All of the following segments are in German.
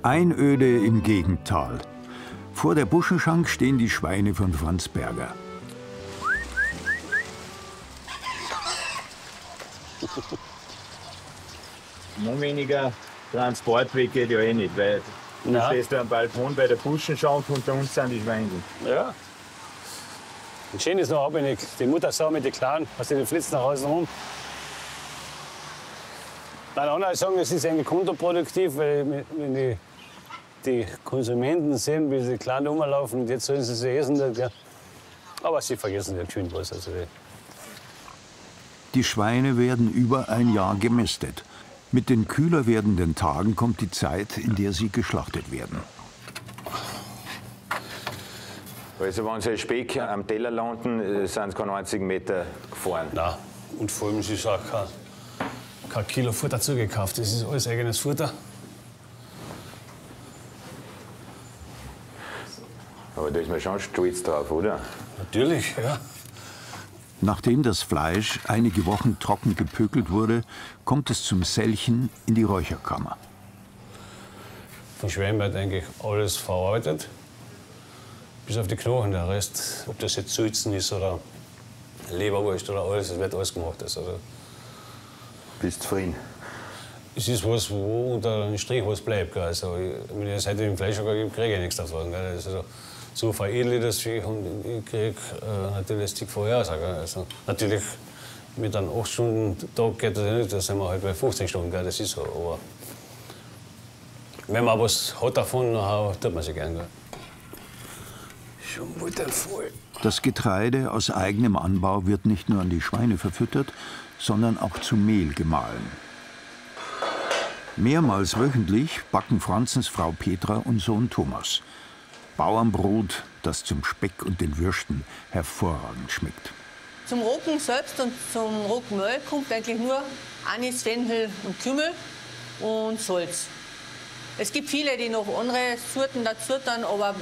Einöde im Gegental. Vor der Buschenschank stehen die Schweine von Franz Berger. Noch weniger Transportweg geht ja eh nicht, weil du stehst da am Balkon bei der Buschenschank und da unten sind die Schweine. Ja. Und schön ist noch abhängig. Die Mutter sagt mit den Kleinen, was die flitzen nach außen rum. Dann andere sagen, es ist eigentlich kontraproduktiv, weil wenn die Konsumenten sehen, wie die Kleinen rumlaufen und jetzt sollen sie sie essen. Ja. Aber sie vergessen ja schön was. Also die Schweine werden über ein Jahr gemästet. Mit den kühler werdenden Tagen kommt die Zeit, in der sie geschlachtet werden. Also wenn sie Speck am Teller landen, sind sie keine 90 Meter gefahren. Nein. Und vor allem, es ist auch kein Kilo Futter zugekauft. Das ist alles eigenes Futter. Aber da ist man schon stolz drauf, oder? Natürlich, ja. Nachdem das Fleisch einige Wochen trocken gepökelt wurde, kommt es zum Selchen in die Räucherkammer. Von Schwein wird eigentlich alles verarbeitet, bis auf die Knochen. Der Rest, ob das jetzt Sulzen ist oder Leberwurst oder alles, es wird alles gemacht. Also, Bist zufrieden? es ist was, wo unter einem Strich was bleibt. Gell. Also, wenn ich heute im Fleisch gibt, kriege ich nichts davon. Gell. Also, so veredle ich das Viech und ich kriege natürlich das Stück vorher. Also, natürlich mit einem 8-Stunden-Tag geht das ja nicht, da sind wir halt bei 15 Stunden. Gell. Das ist so. Aber wenn man was hat davon, dann tut man sich gern. Gell. Schon wieder voll. Das Getreide aus eigenem Anbau wird nicht nur an die Schweine verfüttert, sondern auch zu Mehl gemahlen. Mehrmals wöchentlich backen Franzens Frau Petra und Sohn Thomas. Bauernbrot, das zum Speck und den Würsten hervorragend schmeckt. Zum Rocken selbst und zum Roggenmehl kommt eigentlich nur Anis, Fenchel und Kümmel und Salz. Es gibt viele, die noch andere Sorten dazu tun, aber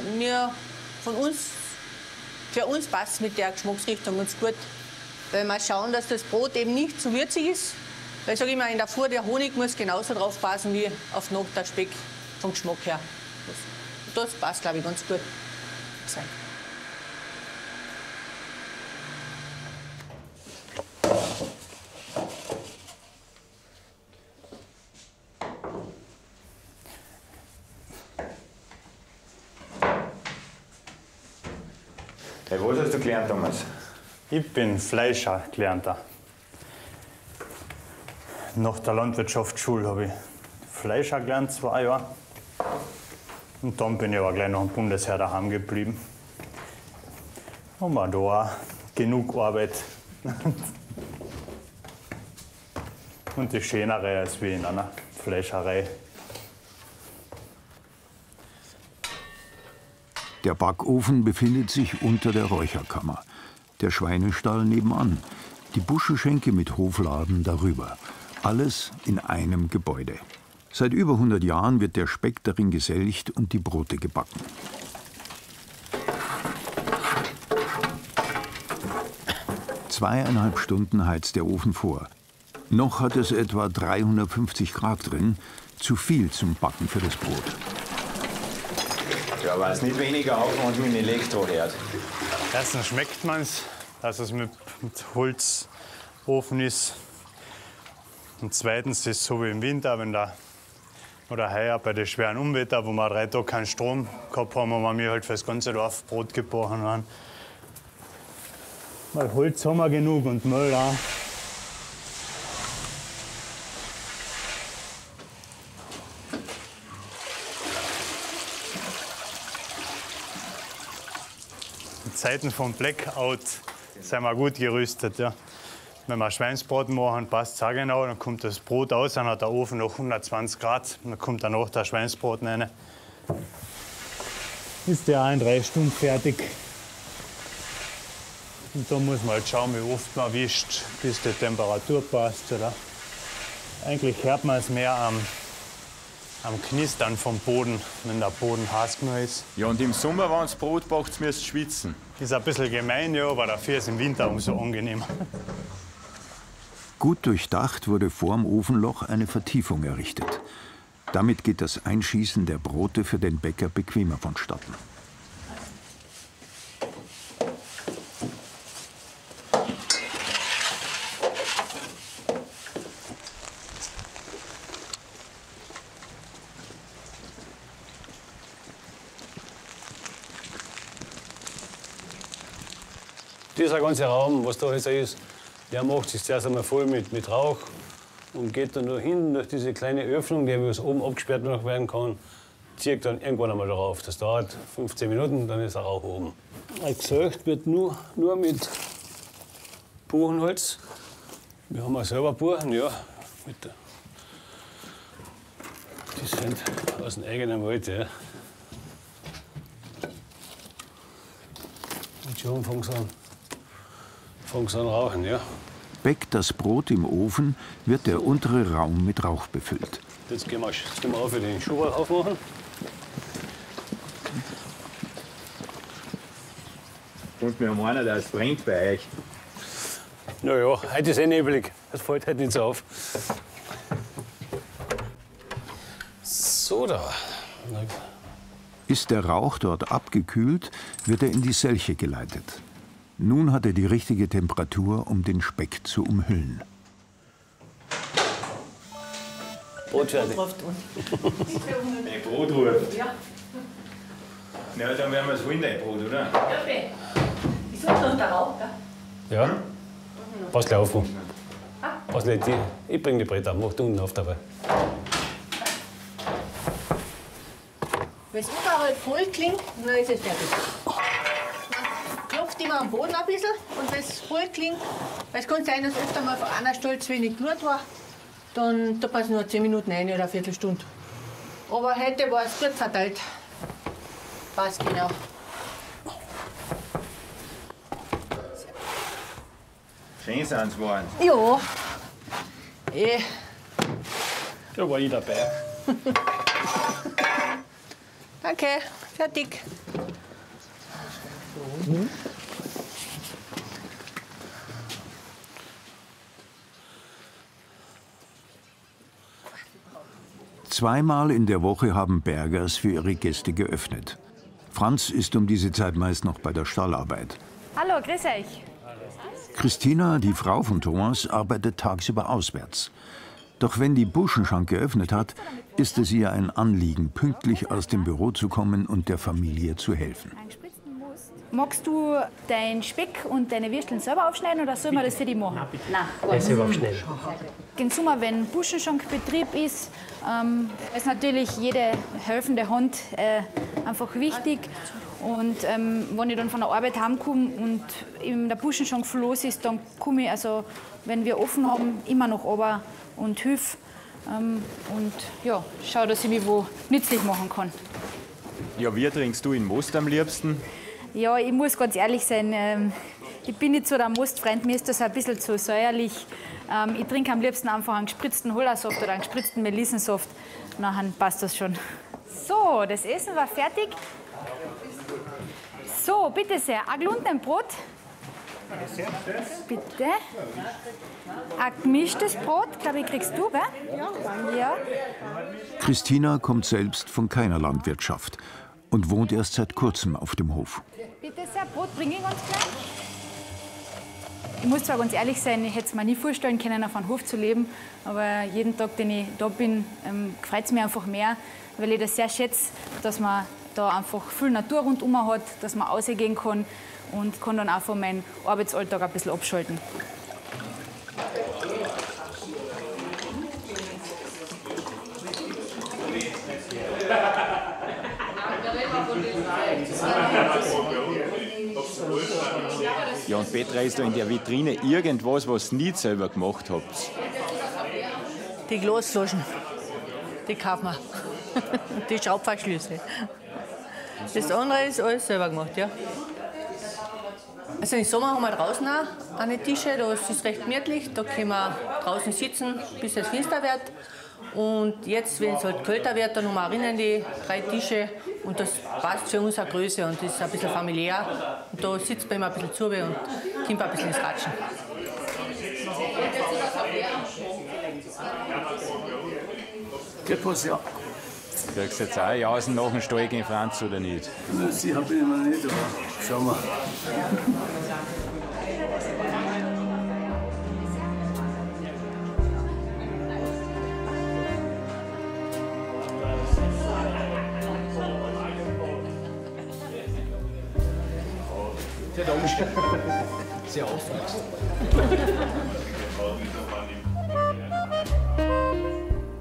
für uns passt es mit der Geschmacksrichtung ganz gut. Weil wir schauen, dass das Brot eben nicht zu würzig ist. Weil ich sage immer, in der Fuhr, der Honig muss genauso drauf passen wie auf Nacht der Speck vom Geschmack her. Das passt, glaube ich, ganz gut. Hey, was hast du gelernt, Thomas? Ich bin Fleischer gelernter. Nach der Landwirtschaftsschule habe ich Fleischer gelernt, 2 Jahre. Und dann bin ich aber gleich nach dem Bundesheer daheim geblieben. Haben wir da auch genug Arbeit. Und das Schönere als wie in einer Fleischerei. Der Backofen befindet sich unter der Räucherkammer. Der Schweinestall nebenan. Die Buschenschenke mit Hofladen darüber. Alles in einem Gebäude. Seit über 100 Jahren wird der Speck darin geselcht und die Brote gebacken. Zweieinhalb Stunden heizt der Ofen vor. Noch hat es etwa 350 Grad drin. Zu viel zum Backen für das Brot. Ja, aber es ist nicht weniger Aufwand wie ein Elektroherd. Erstens schmeckt man es, dass es mit Holzofen ist. Und zweitens ist es so wie im Winter, wenn oder heuer bei den schweren Unwetter, wo wir 3 Tage keinen Strom gehabt haben, haben wir halt für das ganze Dorf Brot gebrochen waren. Weil Holz haben wir genug und Müll auch. In Zeiten vom Blackout sind wir gut gerüstet. Ja. Wenn wir Schweinsbraten machen, passt es auch genau. Dann kommt das Brot aus, dann hat der Ofen noch 120 Grad. Dann kommt danach der Schweinsbraten rein. Ist der auch in 3 Stunden fertig. Und da muss man halt schauen, wie oft man wischt, bis die Temperatur passt. Oder? Eigentlich hört man es mehr am Knistern vom Boden, wenn der Boden heiß genug ist. Ja, und im Sommer, wenn es Brot backt, müsst ihr schwitzen. Ist ein bisschen gemein, ja, aber dafür ist es im Winter umso angenehmer. Gut durchdacht wurde vorm Ofenloch eine Vertiefung errichtet. Damit geht das Einschießen der Brote für den Bäcker bequemer vonstatten. Dieser ganze Raum, was da jetzt ist, der macht sich zuerst einmal voll mit Rauch und geht dann nur hin durch diese kleine Öffnung, die bis oben abgesperrt noch werden kann, zieht dann irgendwann einmal darauf. Das dauert 15 Minuten, dann ist der Rauch oben. Gesägt wird nur mit Buchenholz. Wir haben auch selber Buchen, ja. Die sind aus dem eigenen Wald, ja. Und schon fangen sie an rauchen, ja. Bäckt das Brot im Ofen, wird der untere Raum mit Rauch befüllt. Jetzt gehen wir auf für den Schuber aufmachen. Und wir haben einen, der brennt bei euch. Na ja, heute ist neblig. Das fällt heute nicht so auf. So da. Ist der Rauch dort abgekühlt, wird er in die Selche geleitet. Nun hat er die richtige Temperatur, um den Speck zu umhüllen. Brot fertig. Ein Brot ruft. Ja. Na, dann werden wir es holen, dein Brot, oder? Ja, okay. Ich suche noch der Rauch, gell? Ja? Pass gleich auf. Pass gleich, ich bring die Bretter, mach du unten auf dabei. Wenn es überall voll klingt, dann ist es fertig. Klopft immer am Boden ein bisschen und wenn es voll klingt, weil es kann sein, dass öfter mal von einer Stelle zu wenig Blut war, dann da passen nur 10 Minuten rein oder eine Viertelstunde. Aber heute war es gut verteilt. Passt genau. Schön sind sie geworden. Ja. Da war ich dabei. Danke, fertig. Zweimal in der Woche haben Bergers für ihre Gäste geöffnet. Franz ist um diese Zeit meist noch bei der Stallarbeit. Hallo, grüß euch. Christina, die Frau von Thomas, arbeitet tagsüber auswärts. Doch wenn die Buschenschank geöffnet hat, ist es ihr ein Anliegen, pünktlich aus dem Büro zu kommen und der Familie zu helfen. Magst du deinen Speck und deine Würsteln selber aufschneiden oder soll man das für dich machen? Nein, selber aufschneiden. Im Sommer, wenn Buschenschankbetrieb ist, ist natürlich jede helfende Hand einfach wichtig. Und wenn ich dann von der Arbeit heimkomme und in der Buschenschank los ist, dann komme ich, also, wenn wir offen haben, immer noch runter und hilf. Und ja, schau, dass ich mich wo nützlich machen kann. Ja, wie trinkst du in Most am liebsten? Ja, ich muss ganz ehrlich sein, ich bin nicht so der Mostfreund, mir ist das ein bisschen zu säuerlich. Ich trinke am liebsten einfach einen gespritzten Hollersaft oder einen gespritzten Melissensaft. Nachher passt das schon. So, das Essen war fertig. So, bitte sehr, ein Gluntenbrot. Bitte. Ein gemischtes Brot, glaube ich, kriegst du, gell? Ja. Christina kommt selbst von keiner Landwirtschaft und wohnt erst seit kurzem auf dem Hof. Bitte sehr, Brot bringe ich ganz gleich. Ich muss zwar ganz ehrlich sein, ich hätte es mir nie vorstellen können, auf einem Hof zu leben, aber jeden Tag, den ich da bin, freut es mich einfach mehr, weil ich das sehr schätze, dass man da einfach viel Natur rundum hat, dass man rausgehen kann und kann dann auch von meinem Arbeitsalltag ein bisschen abschalten. Ja, und Petra, ist da in der Vitrine irgendwas, was ihr nicht selber gemacht habt? Die Glasflaschen, die kaufen wir. Die Schraubverschlüsse. Das andere ist alles selber gemacht, ja. Also im Sommer haben wir draußen auch eine Tische, da ist es recht gemütlich. Da können wir draußen sitzen, bis es finster wird. Und jetzt, wenn es halt kälter wird, dann haben wir auch innen die 3 Tische. Und das passt für unsere Größe und ist ein bisschen familiär. Und da sitzt man immer ein bisschen zu und kommt ein bisschen ins Ratschen. Geht was, ja. Kriegst du jetzt auch Jausen nach dem Stall gegen Franz oder nicht? Sicher bin ich mir nicht, aber schauen wir. Sehr aufmerksam.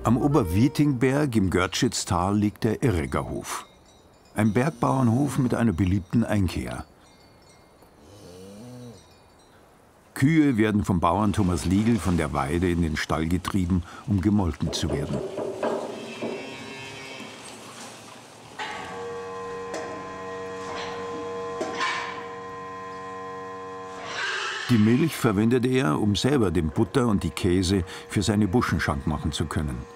Am Oberwietingberg im Görtschitztal liegt der Irrigerhof. Ein Bergbauernhof mit einer beliebten Einkehr. Kühe werden vom Bauern Thomas Liegl von der Weide in den Stall getrieben, um gemolken zu werden. Die Milch verwendet er, um selber den Butter und die Käse für seine Buschenschank machen zu können.